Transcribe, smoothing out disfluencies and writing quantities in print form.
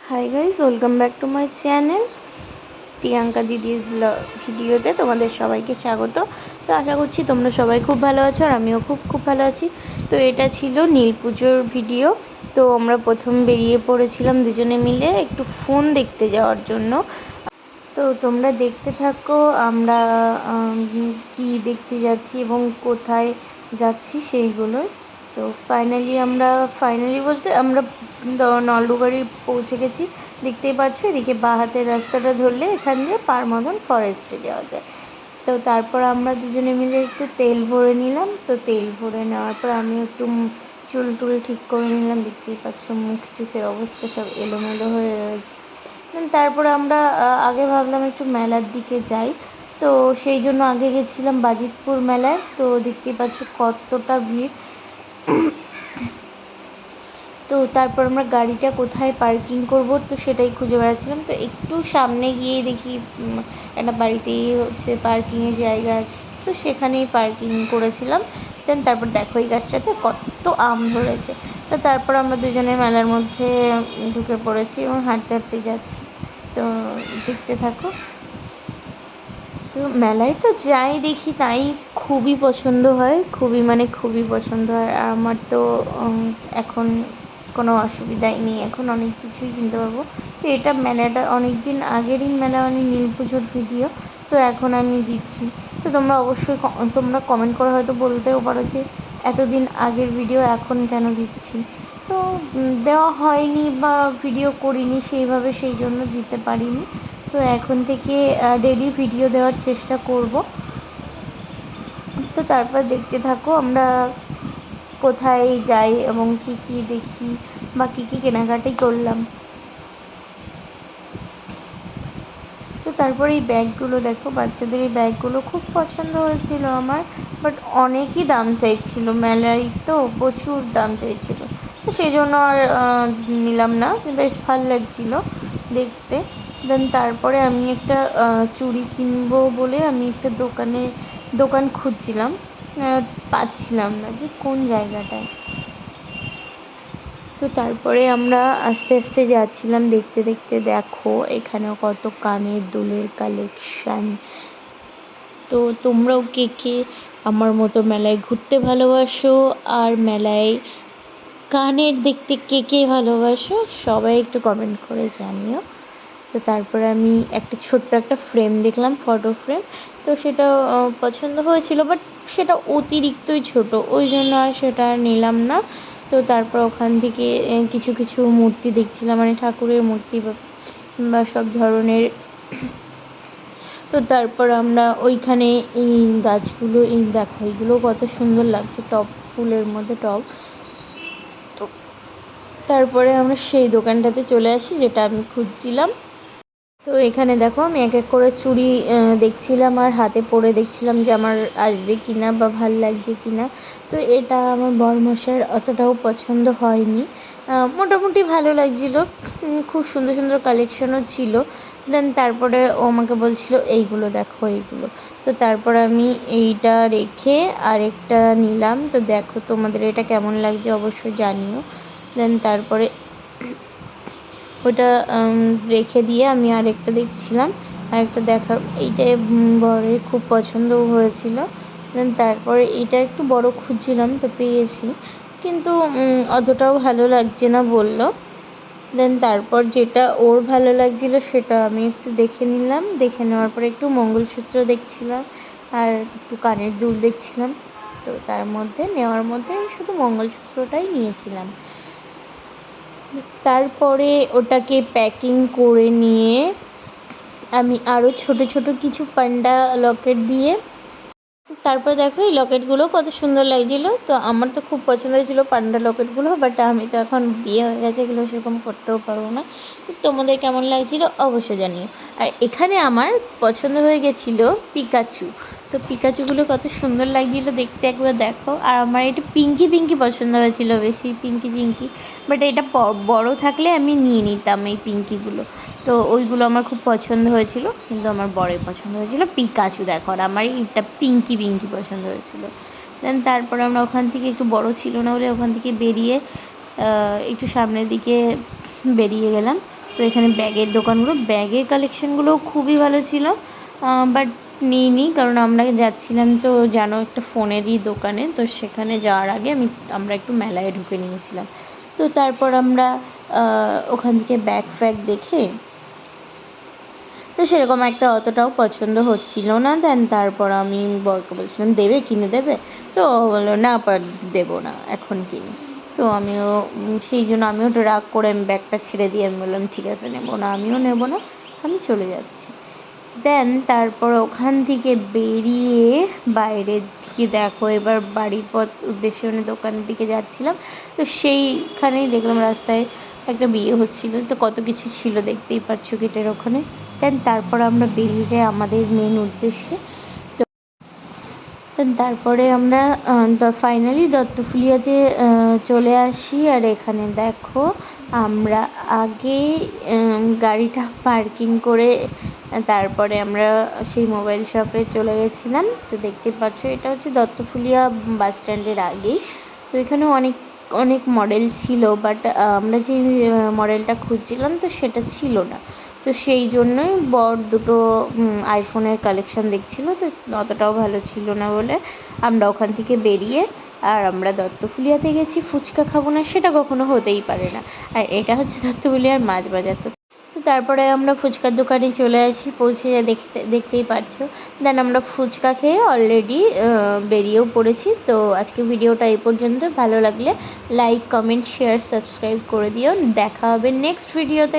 Hi guys, welcome back to my channel Priyanka দিদির ভিডিওতে তোমাদের সবাইকে স্বাগত। তো আশা করছি তোমরা সবাই খুব ভালো আছো আর আমিও খুব ভালো আছি। তো এটা ছিল নীল পুজোর ভিডিও। তো আমরা প্রথম বেরিয়ে পড়েছিলাম দুজনে মিলে একটু ফোন দেখতে যাওয়ার জন্য। তো তোমরা দেখতে থাকো আমরা কি দেখতে যাচ্ছি এবং কোথায় যাচ্ছি সেইগুলো। তো ফাইনালি বলতে আমরা নলডুবাড়ি পৌঁছে গেছি। দেখতেই পাচ্ছ, এদিকে বাঁ হাতের রাস্তাটা ধরলে এখান দিয়ে পারমদন ফরেস্টে যাওয়া যায়। তো তারপর আমরা দুজনে মিলে একটু তেল ভরে নিলাম। তো তেল ভরে নেওয়ার পর আমি একটু চুল টুল ঠিক করে নিলাম। দেখতেই পাচ্ছ মুখ চোখের অবস্থা সব এলোমেলো হয়ে রয়েছে। তারপরে আমরা আগে ভাবলাম একটু মেলার দিকে যাই। তো সেই জন্য আগে গেছিলাম বাজিতপুর মেলায়। তো দেখতেই পাচ্ছ কতটা ভিড়। তো তারপর আমরা গাড়িটা কোথায় পার্কিং করব তো সেটাই খুঁজে বেড়াচ্ছিলাম। তো একটু সামনে গিয়ে দেখি একটা বাড়িতেই পার্কিংয়ের জায়গা আছে। তো সেখানেই পার্কিং করেছিলাম। তারপর দেখো এই গাছটাতে কত আম ধরেছে। তো তারপর আমরা দুজনে মেলার মধ্যে ঢুকে পড়েছি এবং হাঁটতে হাঁটতে যাচ্ছি। তো দেখতে থাকো। তো মেলায় তো যাই দেখি তাই খুবই পছন্দ হয়, খুবই পছন্দ হয়। আর আমার তো এখন কোনো অসুবিধাই নেই, এখন অনেক কিছুই কিনতে পারবো। তো এটা মেলাটা অনেক দিন আগেরই মেলা, মানে নীল পুজোর ভিডিও। তো এখন আমি দিচ্ছি। তো তোমরা অবশ্যই তোমরা কমেন্ট করে হয়তো বলতেও পারো যে এতদিন আগের ভিডিও এখন কেন দিচ্ছি। তো দেওয়া হয়নি বা ভিডিও করিনি সেইভাবে, সেই জন্য দিতে পারিনি। তো এখন থেকে ডেইলি ভিডিও দেওয়ার চেষ্টা করব। তো তারপর দেখতে থাকো আমরা কোথায় যাই এবং কী দেখি বা কী কেনাকাটি করলাম। তো তারপরে এই ব্যাগগুলো দেখো, বাচ্চাদের এই ব্যাগগুলো খুব পছন্দ হয়েছিল আমার। বাট অনেকই দাম চাইছিল, মেলায় তো প্রচুর দাম চাইছিল। তো সেই জন্য আর নিলাম না। বেশ ভালো লাগছিলো দেখতে। তারপরে আমি একটা চুড়ি কিনবো বলে আমি একটা দোকান খুঁজছিলাম, পাচ্ছিলাম না যে কোন জায়গাটায়। তো তারপরে আমরা আস্তে আস্তে যাচ্ছিলাম দেখতে দেখতে। দেখো এখানেও কত কানের দুলের কালেকশান। তো তোমরাও কে আমার মতো মেলায় ঘুরতে ভালোবাসো আর মেলায় কানের দেখতে কে ভালোবাসো সবাই একটু কমেন্ট করে জানিও। তো তারপরে আমি ছোট্ট একটা ফ্রেম দেখলাম, ফটো ফ্রেম। তো সেটা পছন্দ হয়েছিল, বাট সেটা অতিরিক্তই ছোট, ওই জন্য আর সেটা নিলাম না। তো তারপর ওখান থেকে কিছু মূর্তি দেখছিলাম, মানে ঠাকুরের মূর্তি বা সব ধরনের। তো তারপর আমরা ওইখানে এই গাছগুলো, এই দেখো এইগুলো কত সুন্দর লাগছে, টব ফুলের মধ্যে টব। তো তারপরে আমরা সেই দোকানটাতে চলে আসি যেটা আমি খুঁজছিলাম। তো এখানে দেখো আমি এক এক করে চুড়ি দেখছিলাম আর হাতে পরে দেখছিলাম যে আমার আসবে কি না বা ভাল লাগছে কি না। তো এটা আমার বরমশাইয়ের অতটাও পছন্দ হয়নি। মোটামুটি ভালো লাগছিলো, খুব সুন্দর সুন্দর কালেকশনও ছিল। তারপরে ও আমাকে বলছিল এইগুলো দেখো এইগুলো। তো তারপর আমি এইটা রেখে আরেকটা নিলাম। তো দেখো তোমাদের এটা কেমন লাগছে অবশ্যই জানিও। তারপরে ওটা রেখে দিয়ে আমি আরেকটা দেখছিলাম, আরেকটা দেখার এইটাই বরের খুব পছন্দও হয়েছিল। তারপরে এইটা একটু বড় খুঁজছিলাম, তো পেয়েছি, কিন্তু অতটাও ভালো লাগছে না বললো। তারপর যেটা ওর ভালো লাগছিলো সেটা আমি একটু দেখে নিলাম। দেখে নেওয়ার পরে একটু মঙ্গলসূত্র দেখছিলাম আর একটু কানের দুল দেখছিলাম। তো তার মধ্যে নেওয়ার মধ্যে আমি শুধু মঙ্গলসূত্রটাই নিয়েছিলাম। তারপরে ওটাকে প্যাকিং করে নিয়ে আমি আরও ছোট কিছু পান্ডা লকেট দিয়ে, তারপর দেখো এই লকেটগুলো কত সুন্দর লাগছিলো। তো আমার তো খুব পছন্দ হয়েছিলো পান্ডা লকেটগুলো, বাট আমি তো এখন বিয়ে হয়ে গেছে, এগুলো সেরকম করতেও পারবো না। তোমাদের কেমন লাগছিলো অবশ্যই জানিও। আর এখানে আমার পছন্দ হয়ে গেছিলো পিকাচু। তো পিকাচুগুলো কত সুন্দর লাগছিলো দেখতে, একবার দেখো। আর আমার এটা পিঙ্কি পছন্দ হয়েছিল বেশি, পিঙ্কি। বাট এটা বড় থাকলে আমি নিয়ে নিতাম এই পিঙ্কিগুলো। তো ওইগুলো আমার খুব পছন্দ হয়েছিল, কিন্তু আমার বরের পছন্দ হয়েছিল পিকাচু। দেখো আর আমার এটা পিঙ্কি পছন্দ হয়েছিল। তারপর আমরা ওখান থেকে একটু বড় ছিল না বলে ওখান থেকে বেরিয়ে একটু সামনের দিকে বেরিয়ে গেলাম। তো এখানে ব্যাগের দোকানগুলো, ব্যাগের কালেকশানগুলোও খুবই ভালো ছিল, বাট নিইনি কারণ আমরা যাচ্ছিলাম তো জানো একটা ফোনেরই দোকানে, তো সেখানে যাওয়ার আগে আমরা একটু মেলায় ঢুকে নিয়েছিলাম। তো তারপর আমরা ওখান থেকে ব্যাগ ফ্যাগ দেখে তো সেরকম একটা অতটাও পছন্দ হচ্ছিল না। দেন তারপর আমি বরকে বলছিলাম দেবে, কিনে দেবে? তো ও বললো না দেবো না, এখন কিনি। তো আমিও সেই জন্য আমিও একটু রাগ করে আমি ব্যাগটা ছেড়ে দিয়ে আমি বললাম ঠিক আছে নেবো না, আমিও নেবো না, আমি চলে যাচ্ছি। দেন তারপর ওখান থেকে বেরিয়ে বাইরের দিকে দেখো এবার বাড়ির পথ উদ্দেশ্যে মানে দোকানের দিকে যাচ্ছিলাম, তো সেইখানেই দেখলাম রাস্তায় একটা বিয়ে হচ্ছিলো, তো কত কিছু ছিল দেখতেই পাচ্ছ গেটের ওখানে। দেন তারপর আমরা বেরিয়ে যাই আমাদের মেন উদ্দেশ্যে। দেন তারপরে আমরা ফাইনালি দত্তফুলিয়াতে চলে আসি। আর এখানে দেখো আমরা আগে গাড়িটা পার্কিং করে তারপরে আমরা সেই মোবাইল শপে চলে গেছিলাম। তো দেখতে পাচ্ছ এটা হচ্ছে দত্তফুলিয়া বাস স্ট্যান্ডের আগেই। তো এখানে অনেক অনেক মডেল ছিল, বাট আমরা যে মডেলটা খুঁজছিলাম তো সেটা ছিল না। তো সেই জন্যই বর দুটো আইফোনের কালেকশান দেখছিলো, তো অতটাও ভালো ছিল না বলে আমরা ওখান থেকে বেরিয়ে আর আমরা দত্তফুলিয়াতে গেছি। ফুচকা খাবো না সেটা কখনো হতেই পারে না, আর এটা হচ্ছে দত্তফুলিয়ার মাছ বাজার। তো তারপরে আমরা ফুচকার দোকানে চলে আসি, পৌঁছে দেখতেই পাচ্ছ। দেন আমরা ফুচকা খেয়ে অলরেডি বেরিয়েও পড়েছি। তো আজকে ভিডিওটা এই পর্যন্ত, ভালো লাগলে লাইক কমেন্ট শেয়ার সাবস্ক্রাইব করে দিও। দেখা হবে নেক্সট ভিডিওতে।